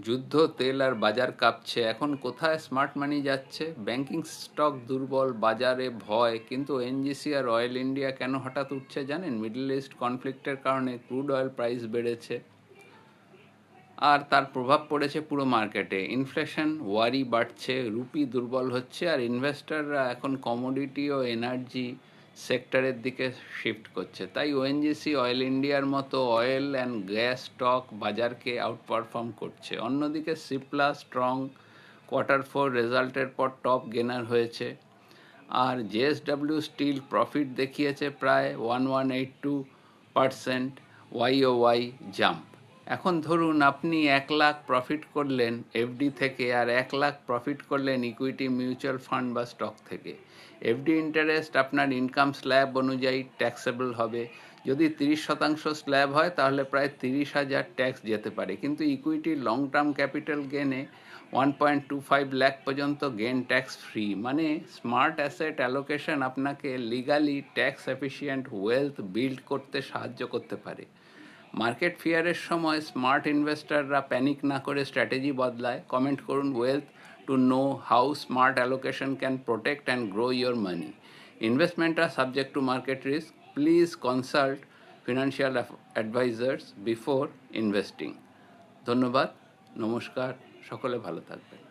যুদ্ধ, তেল আর বাজার কাঁপছে, এখন কোথায় স্মার্ট মানি যাচ্ছে? ব্যাংকিং স্টক দুর্বল, বাজারে ভয়, কিন্তু এনজিসি আর অয়েল ইন্ডিয়া কেন হঠাৎ উঠছে জানেন? মিডল ইস্ট কনফ্লিক্টের কারণে ক্রুড অয়েল প্রাইস বেড়েছে আর তার প্রভাব পড়েছে পুরো মার্কেটে। ইনফ্লেশন ওয়ারি বাড়ছে, রুপি দুর্বল হচ্ছে, আর ইনভেস্টররা এখন কমোডিটি ও এনার্জি সেক্টরের দিকে শিফট করছে। তাই ওএনজিসি, অয়েল ইন্ডিয়ার মতো অয়েল অ্যান্ড গ্যাস স্টক বাজারকে আউটপারফর্ম করছে। অন্যদিকে সিপ্লা স্ট্রং, Q4 রেজাল্টের পর টপ গেনার হয়েছে। আর জেএসডব্লিউ স্টিল প্রফিট দেখিয়েছে প্রায় 1182% ওয়াই জাম্প। এখন ধরুন আপনি 1 লাখ প্রফিট করলেন এফডি থেকে, আর 1 লাখ প্রফিট করলেন ইকুইটি, মিউচুয়াল ফান্ড বা স্টক থেকে। এফডি ইন্টারেস্ট আপনার ইনকাম স্ল্যাব অনুযায়ী ট্যাক্সেবল হবে। যদি 30% স্ল্যাব হয় তাহলে প্রায় 30,000 ট্যাক্স যেতে পারে, কিন্তু ইকুইটির লং টার্ম ক্যাপিটাল গেনে 1.25 লাখ পর্যন্ত গেন ট্যাক্স ফ্রি। মানে স্মার্ট অ্যাসেট অ্যালোকেশন আপনাকে legally tax efficient wealth build করতে সাহায্য করতে পারে। মার্কেট ফিয়ারের সময় স্মার্ট ইনভেস্টররা প্যানিক না করে স্ট্র্যাটেজি বদলায়। কমেন্ট করুন wealth to know how smart allocation can protect and grow your money. Investment are subject to market risk. Please consult financial advisers before investing. ধন্যবাদ, নমস্কার, সকলে ভালো থাকবেন।